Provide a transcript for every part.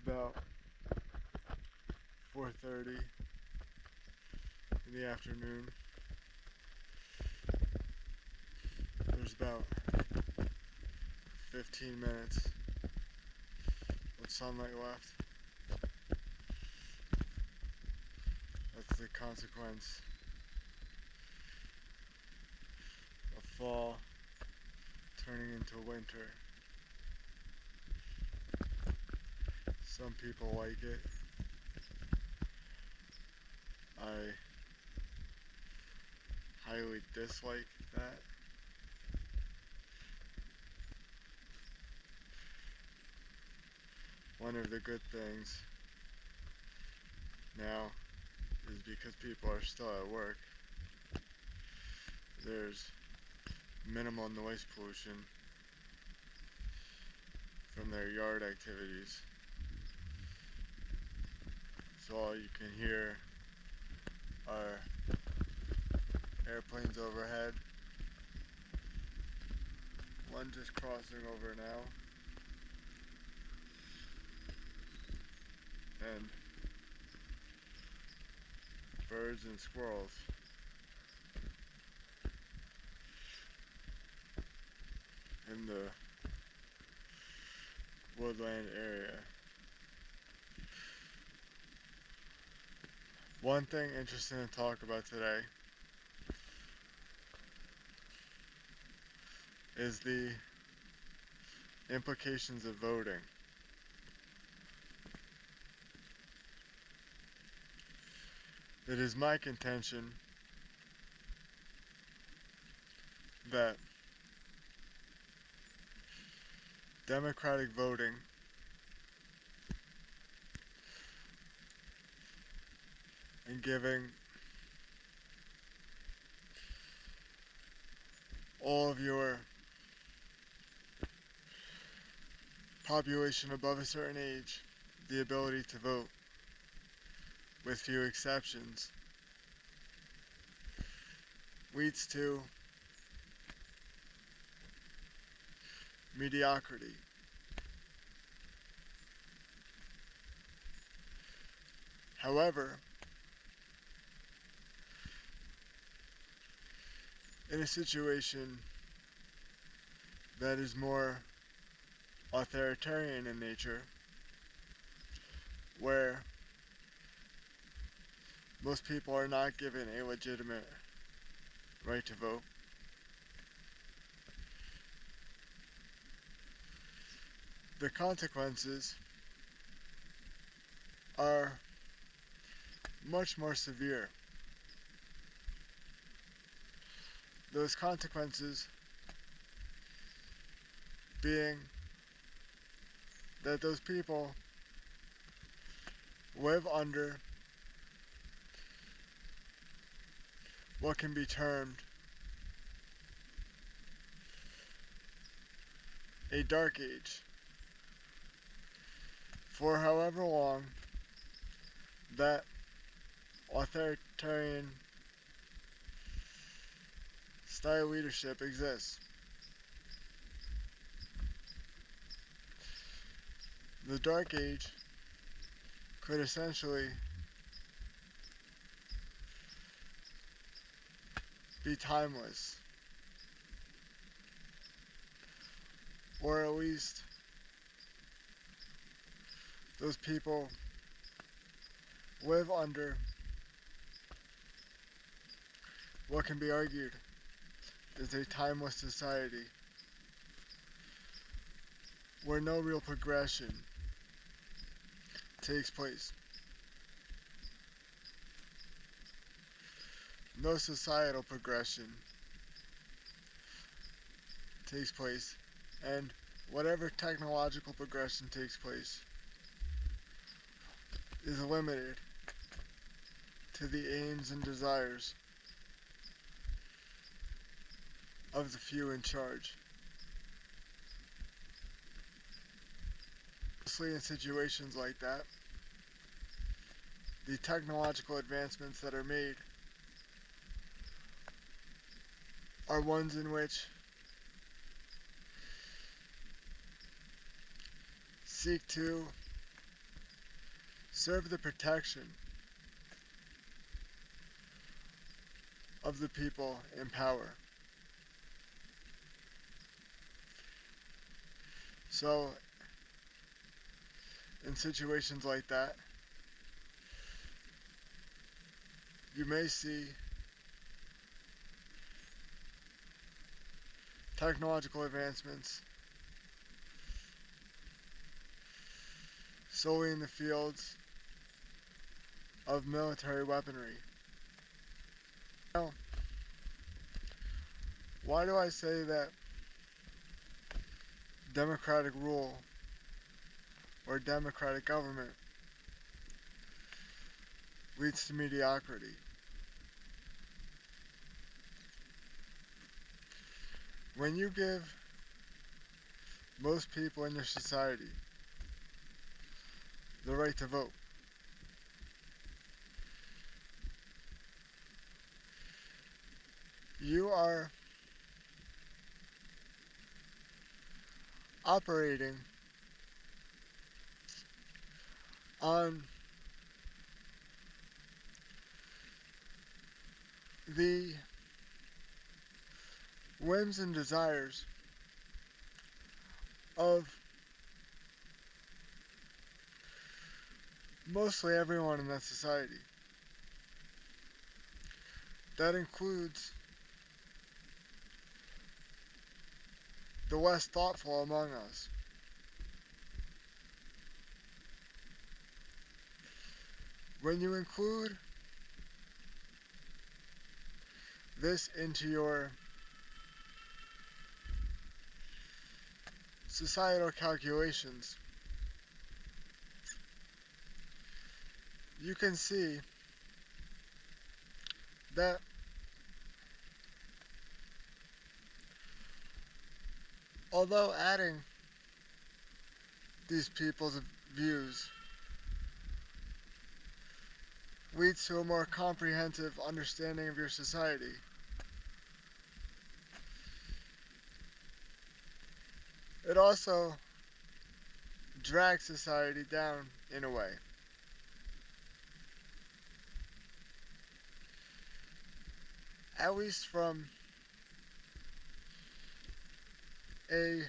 about 4:30 in the afternoon. There's about 15 minutes of sunlight left. That's the consequence of fall turning into winter. Some people like it. I highly dislike that. One of the good things now is because people are still at work, there's minimal noise pollution from their yard activities. So all you can hear are airplanes overhead. One just crossing over now. And birds and squirrels. In the woodland area. One thing interesting to talk about today is the implications of voting. It is my contention that democratic voting and giving all of your population above a certain age the ability to vote, with few exceptions, leads to mediocrity. However, in a situation that is more authoritarian in nature, where most people are not given a legitimate right to vote, the consequences are much more severe. Those consequences being that those people live under what can be termed a dark age for however long that authoritarian style leadership exists. The dark age could essentially be timeless, or at least those people live under what can be argued is a timeless society where no real progression takes place. No societal progression takes place, and whatever technological progression takes place is limited to the aims and desires of the few in charge. Mostly in situations like that, the technological advancements that are made are ones in which seek to serve the protection of the people in power. So, in situations like that, you may see technological advancements solely in the fields of military weaponry. Now, why do I say that democratic rule or democratic government leads to mediocrity? When you give most people in your society the right to vote, you are operating on the whims and desires of mostly everyone in that society. That includes the less thoughtful among us. When you include this into your societal calculations, you can see that although adding these people's views leads to a more comprehensive understanding of your society, it also drags society down in a way. At least from a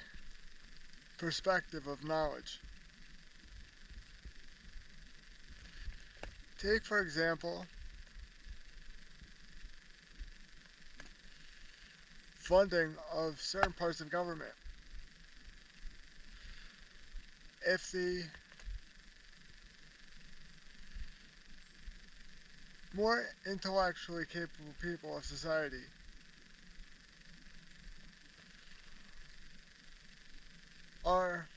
perspective of knowledge. Take, for example, funding of certain parts of government. If the more intellectually capable people of society are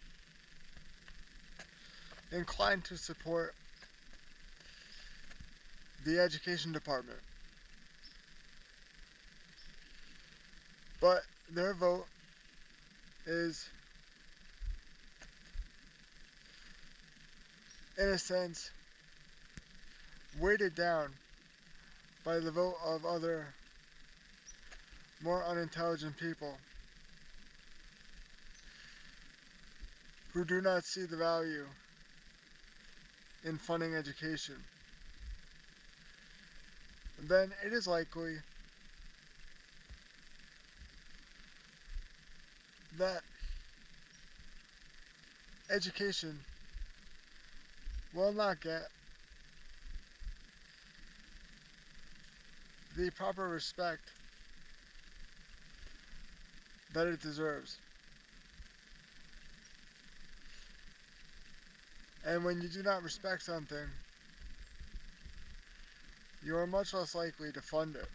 inclined to support the education department, but their vote is, in a sense, weighted down by the vote of other more unintelligent people who do not see the value in funding education, then it is likely that education will not get the proper respect that it deserves. And when you do not respect something, you are much less likely to fund it.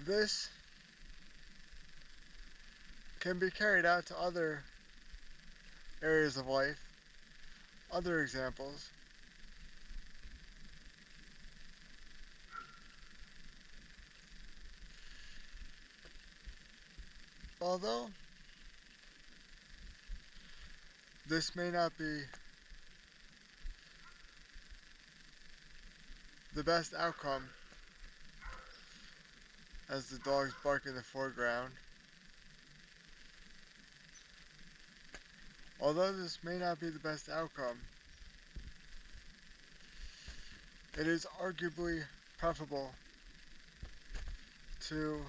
This can be carried out to other areas of life, other examples. Although this may not be the best outcome, as the dogs bark in the foreground, Although this may not be the best outcome, it is arguably preferable to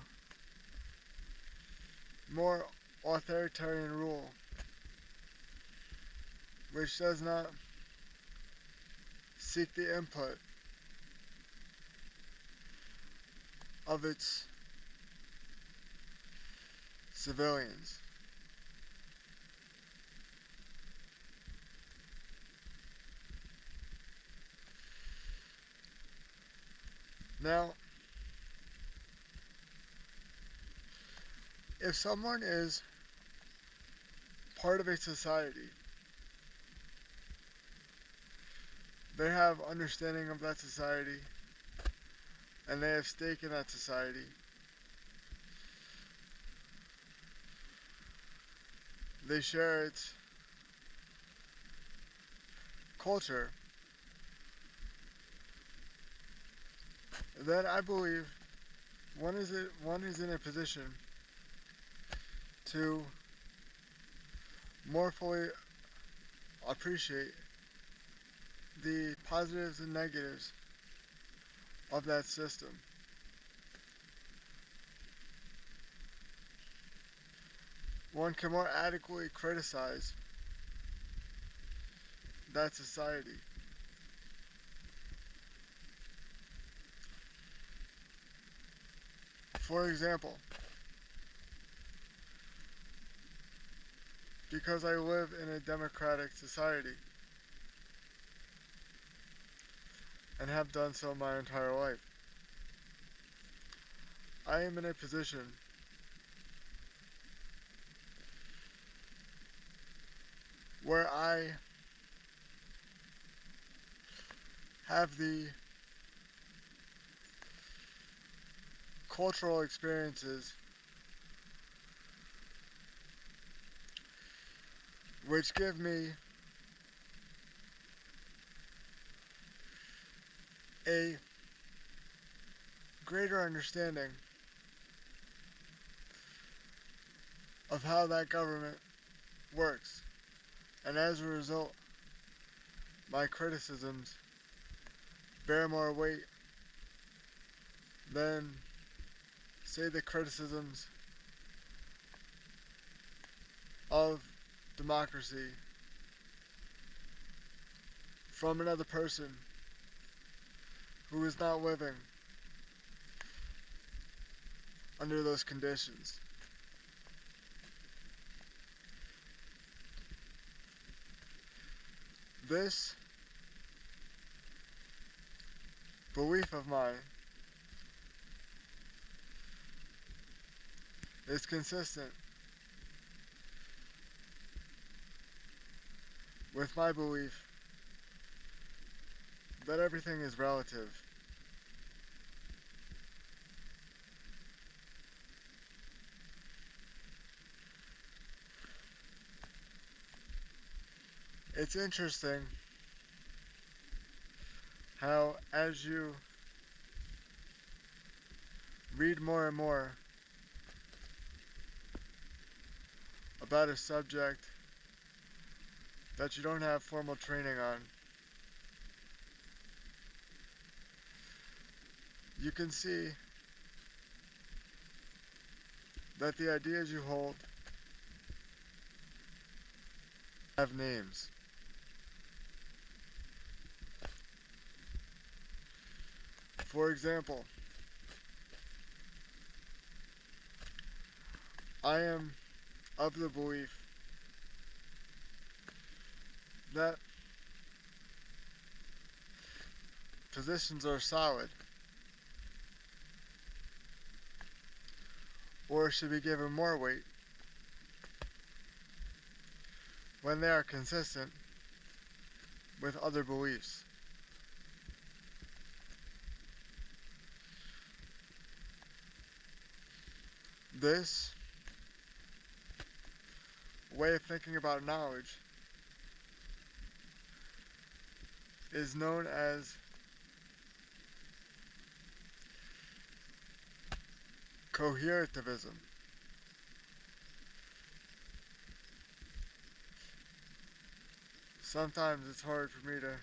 more authoritarian rule, which does not seek the input of its civilians. Now, if someone is part of a society, they have understanding of that society and they have stake in that society, they share its culture, then I believe one is in a position to more fully appreciate the positives and negatives of that system. One can more adequately criticize that society. For example, because I live in a democratic society and have done so my entire life, I am in a position where I have the cultural experiences which give me a greater understanding of how that government works. And as a result, my criticisms bear more weight than, say, the criticisms of democracy from another person who is not living under those conditions. This belief of mine is consistent with my belief that everything is relative. It's interesting how, as you read more and more about a subject that you don't have formal training on, you can see that the ideas you hold have names. For example, I am of the belief that positions are solid or should be given more weight when they are consistent with other beliefs. This way of thinking about knowledge is known as coherentism. sometimes it's hard for me to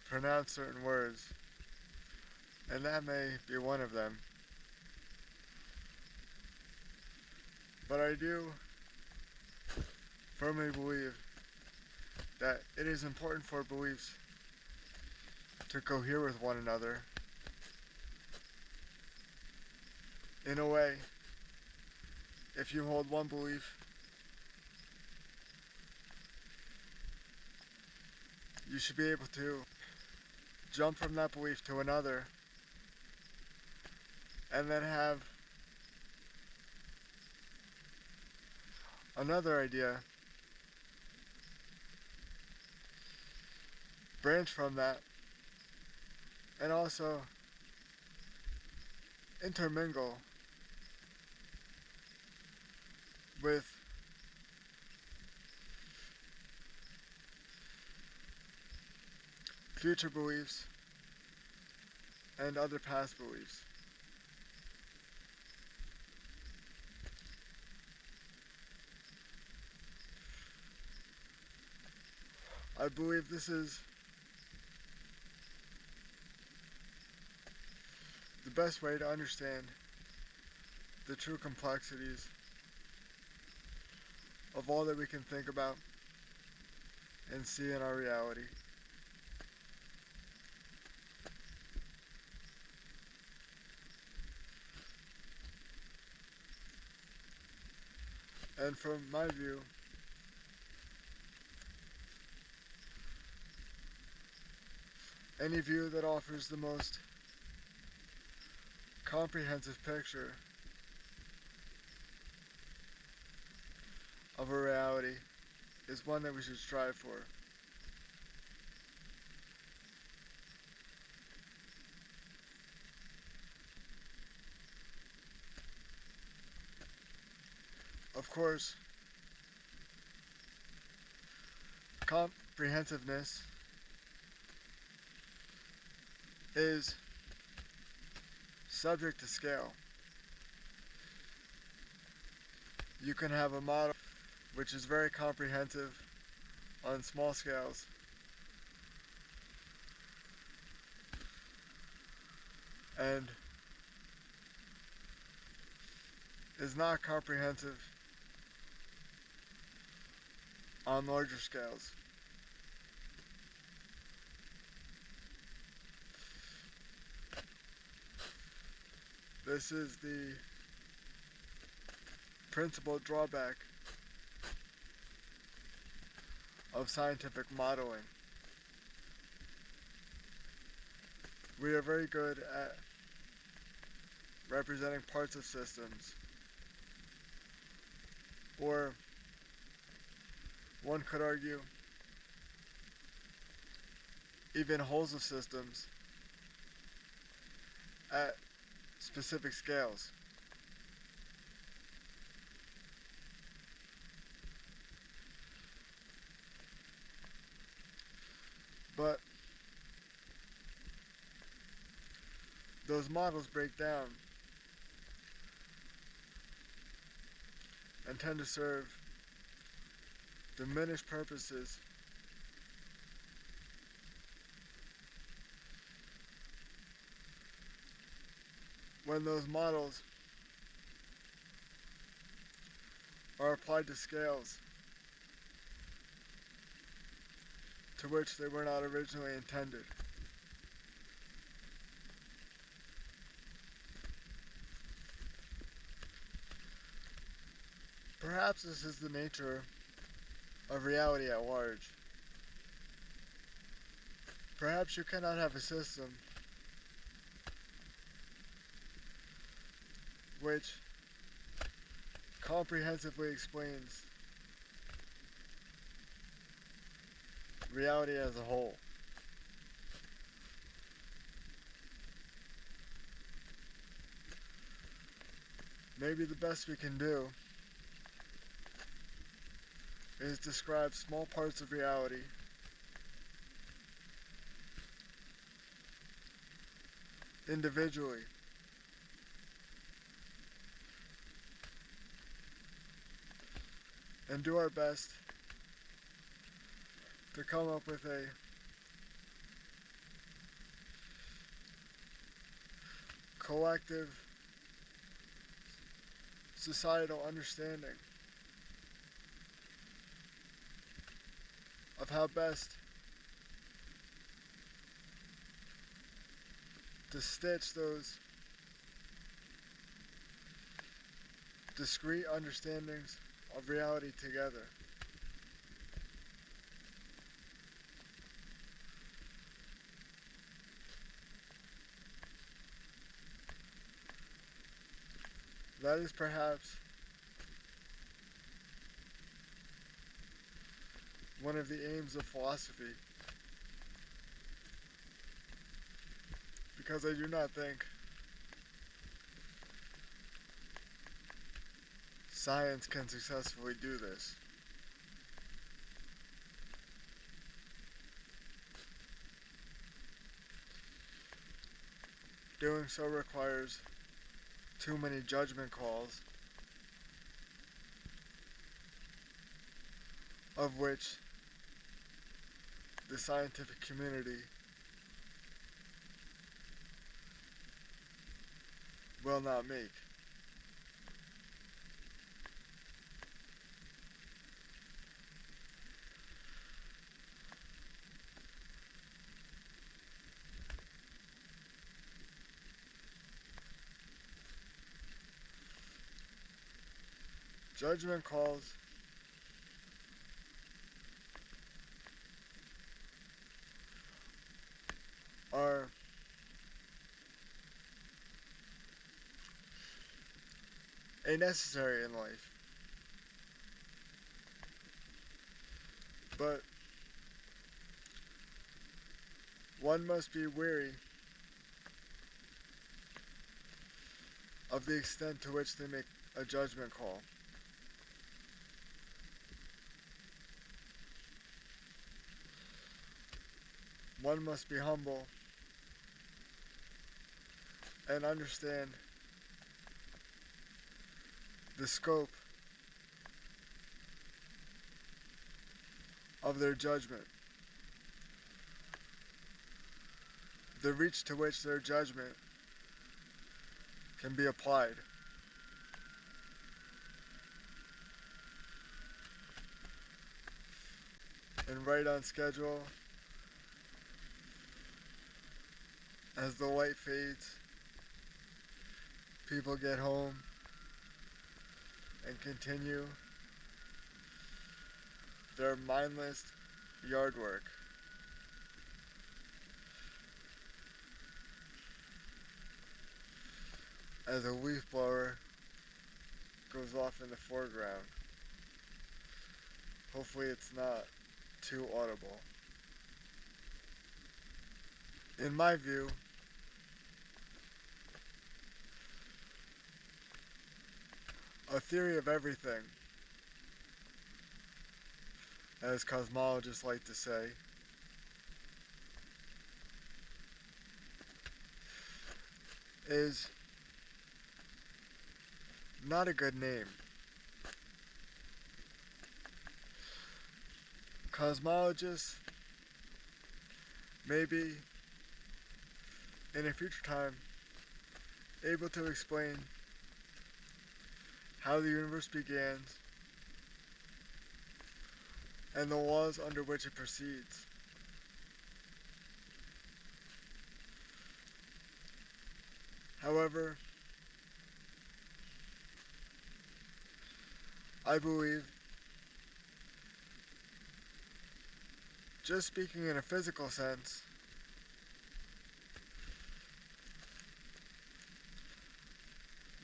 pronounce certain words, and that may be one of them. But I do firmly believe that it is important for beliefs to cohere with one another. In a way, if you hold one belief, you should be able to jump from that belief to another and then have another idea branch from that and also intermingle with future beliefs and other past beliefs. I believe this is the best way to understand the true complexities of all that we can think about and see in our reality. And from my view, any view that offers the most comprehensive picture of a reality is one that we should strive for. Of course, comprehensiveness is subject to scale. You can have a model which is very comprehensive on small scales and is not comprehensive on larger scales. This is the principal drawback of scientific modeling. We are very good at representing parts of systems, or one could argue even wholes of systems at specific scales. But those models break down and tend to serve diminished purposes when those models are applied to scales to which they were not originally intended. Perhaps this is the nature of reality at large. Perhaps you cannot have a system which comprehensively explains reality as a whole. Maybe the best we can do is describe small parts of reality individually and do our best to come up with a collective societal understanding of how best to stitch those discrete understandings of reality together. That is perhaps one of the aims of philosophy, because I do not think science can successfully do this. Doing so requires too many judgment calls, of which the scientific community will not make. Judgment calls are a necessary in life, but one must be wary of the extent to which they make a judgment call. One must be humble and understand the scope of their judgment, the reach to which their judgment can be applied. And right on schedule, as the light fades, people get home and continue their mindless yard work. As a leaf blower goes off in the foreground. Hopefully it's not too audible. In my view, a theory of everything, as cosmologists like to say, is not a good name. Cosmologists may be, in a future time, able to explain how the universe began and the laws under which it proceeds. However, I believe, just speaking in a physical sense,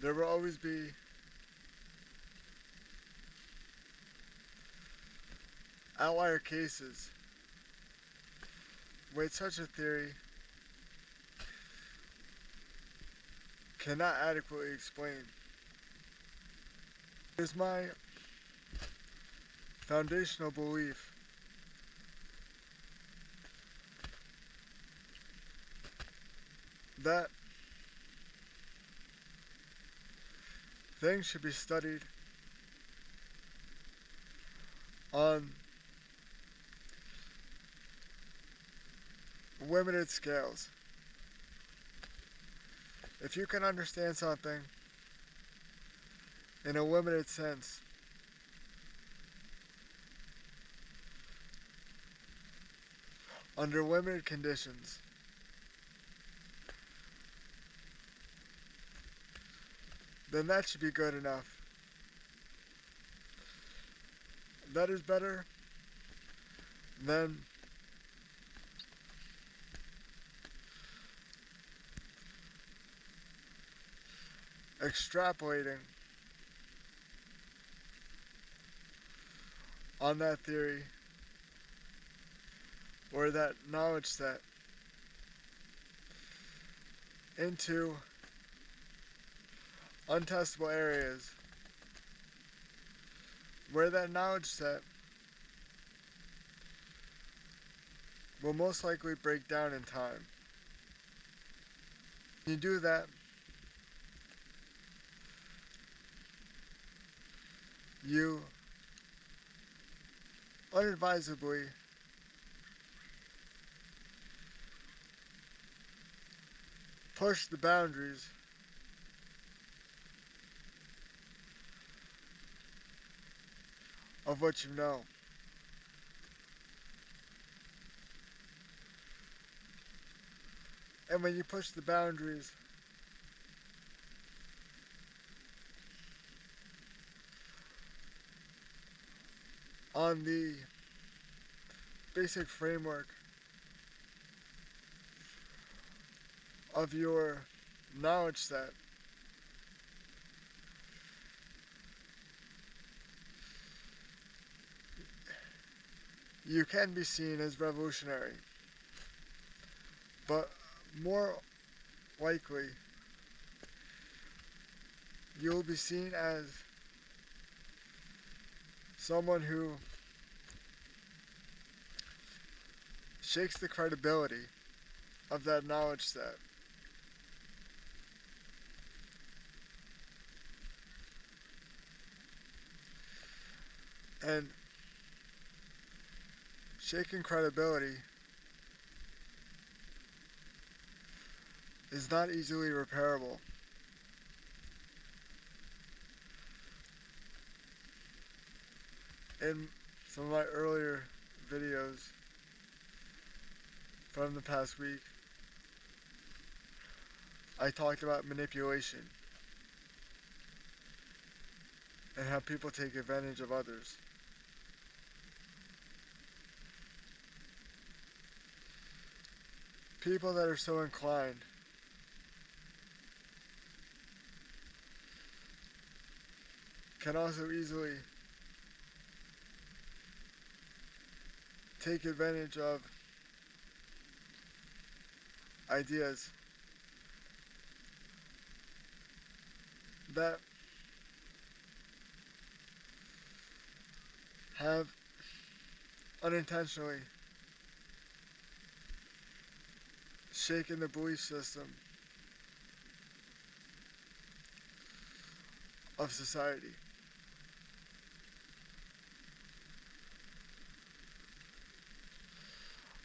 there will always be outlier cases where such a theory cannot adequately explain. It is my foundational belief that things should be studied on limited scales. If you can understand something in a limited sense, under limited conditions, then that should be good enough. That is better than extrapolating on that theory or that knowledge set into untestable areas where that knowledge set will most likely break down in time. When you do that, you unadvisedly push the boundaries of what you know. And when you push the boundaries on the basic framework of your knowledge set, you can be seen as revolutionary. But more likely, you'll be seen as someone who shakes the credibility of that knowledge set. And shaking credibility is not easily repairable. In some of my earlier videos from the past week, I talked about manipulation and how people take advantage of others. People that are so inclined can also easily take advantage of ideas that have unintentionally shaken the belief system of society.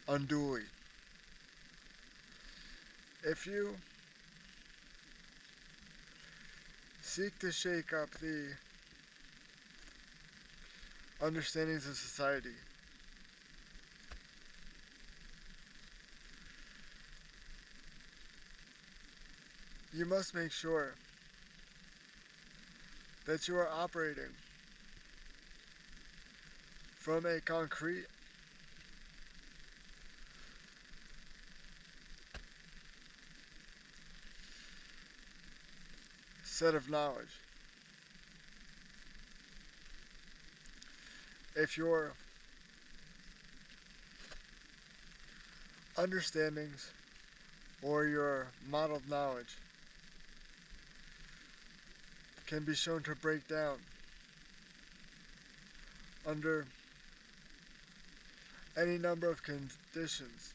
Unduly. If you seek to shake up the understandings of society, you must make sure that you are operating from a concrete set of knowledge. If your understandings or your modeled knowledge can be shown to break down under any number of conditions,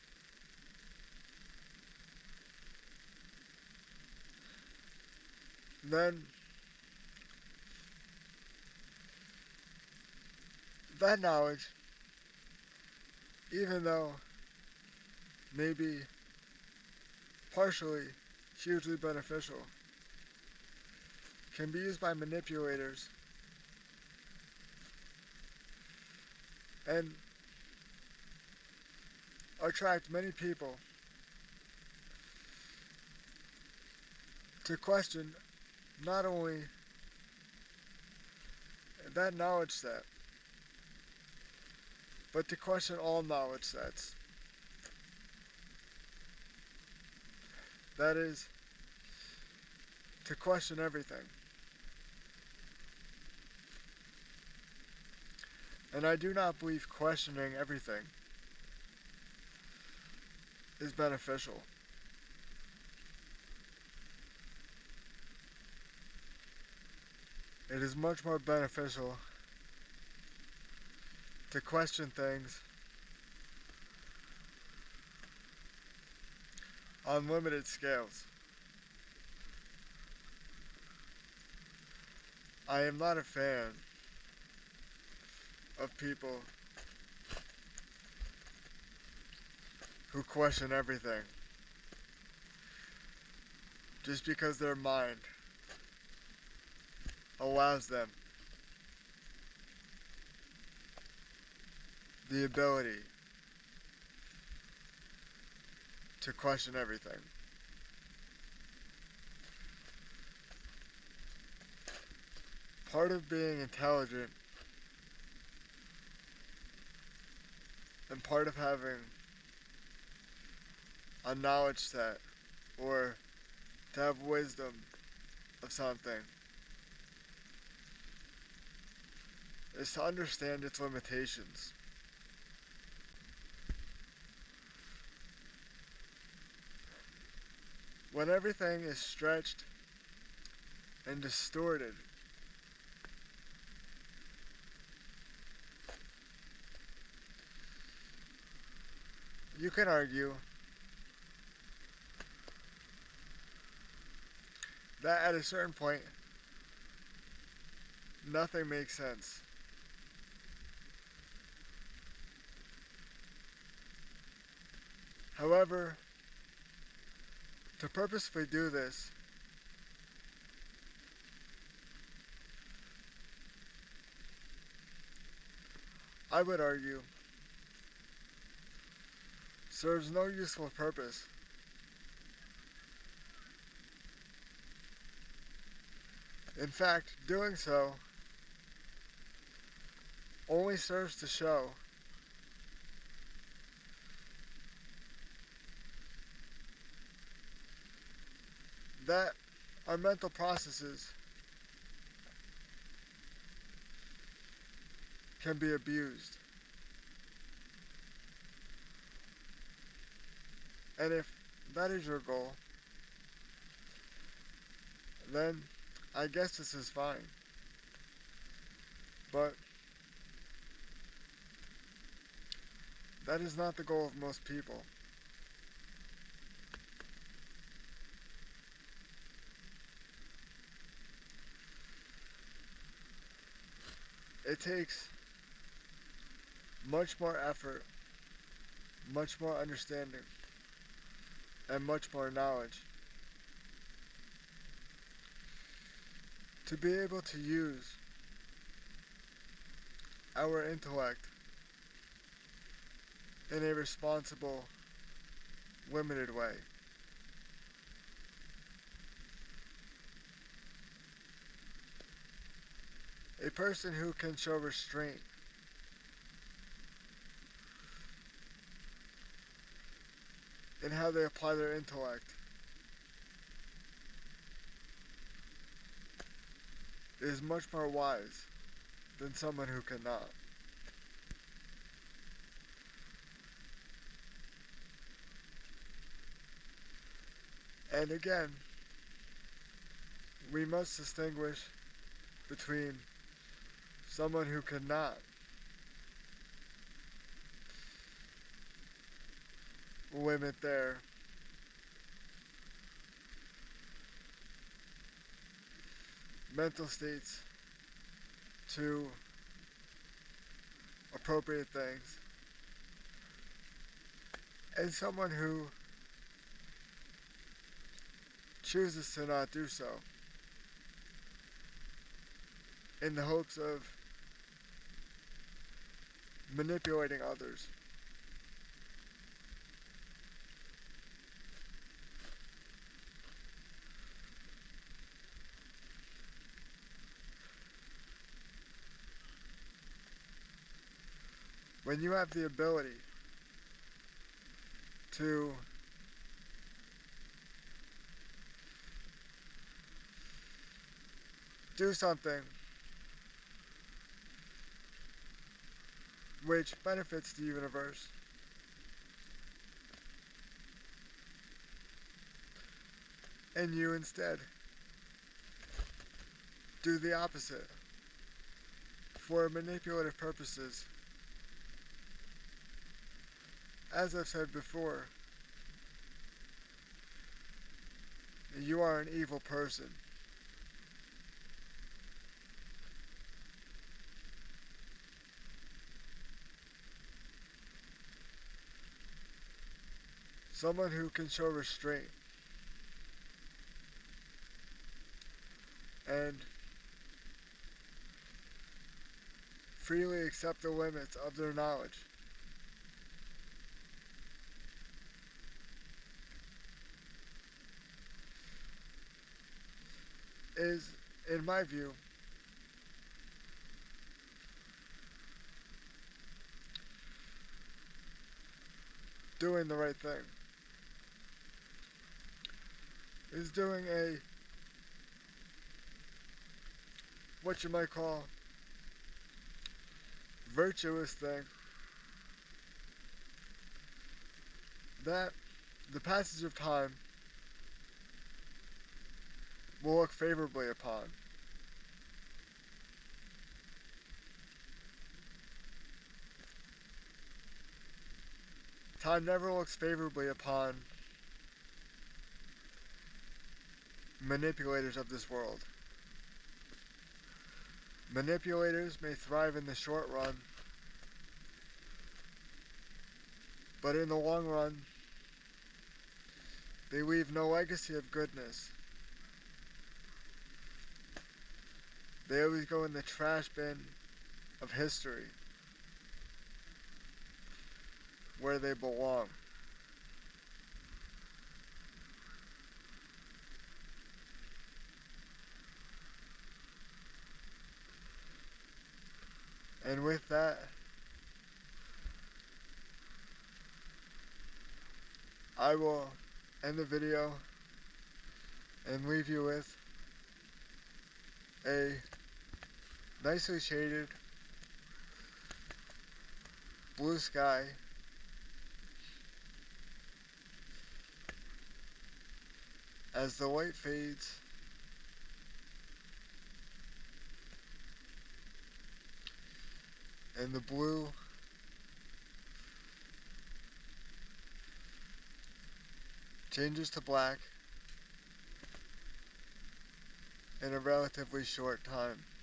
then that knowledge, even though may be partially hugely beneficial, can be used by manipulators, and attract many people to question not only that knowledge set, but to question all knowledge sets. That is, to question everything. And I do not believe questioning everything is beneficial. It is much more beneficial to question things on limited scales. I am not a fan of people who question everything just because their mind allows them the ability to question everything. Part of being intelligent and part of having a knowledge set or to have wisdom of something is to understand its limitations. When everything is stretched and distorted, you can argue that at a certain point, nothing makes sense. However, to purposefully do this, I would argue, serves no useful purpose. In fact, doing so only serves to show that our mental processes can be abused. And if that is your goal, then I guess this is fine. But that is not the goal of most people. It takes much more effort, much more understanding, and much more knowledge to be able to use our intellect in a responsible, limited way. A person who can show restraint in how they apply their intellect is much more wise than someone who cannot. And again, we must distinguish between someone who cannot limit their mental states to appropriate things, and someone who chooses to not do so in the hopes of manipulating others. When you have the ability to do something which benefits the universe, and you instead do the opposite for manipulative purposes, as I've said before, you are an evil person. Someone who can show restraint and freely accept the limits of their knowledge is, in my view, doing the right thing. Is doing a, what you might call, virtuous thing that the passage of time will look favorably upon. Time never looks favorably upon manipulators of this world. Manipulators may thrive in the short run, but in the long run, they leave no legacy of goodness. They always go in the trash bin of history, where they belong. And with that, I will end the video and leave you with a nicely shaded blue sky as the white fades and the blue changes to black in a relatively short time.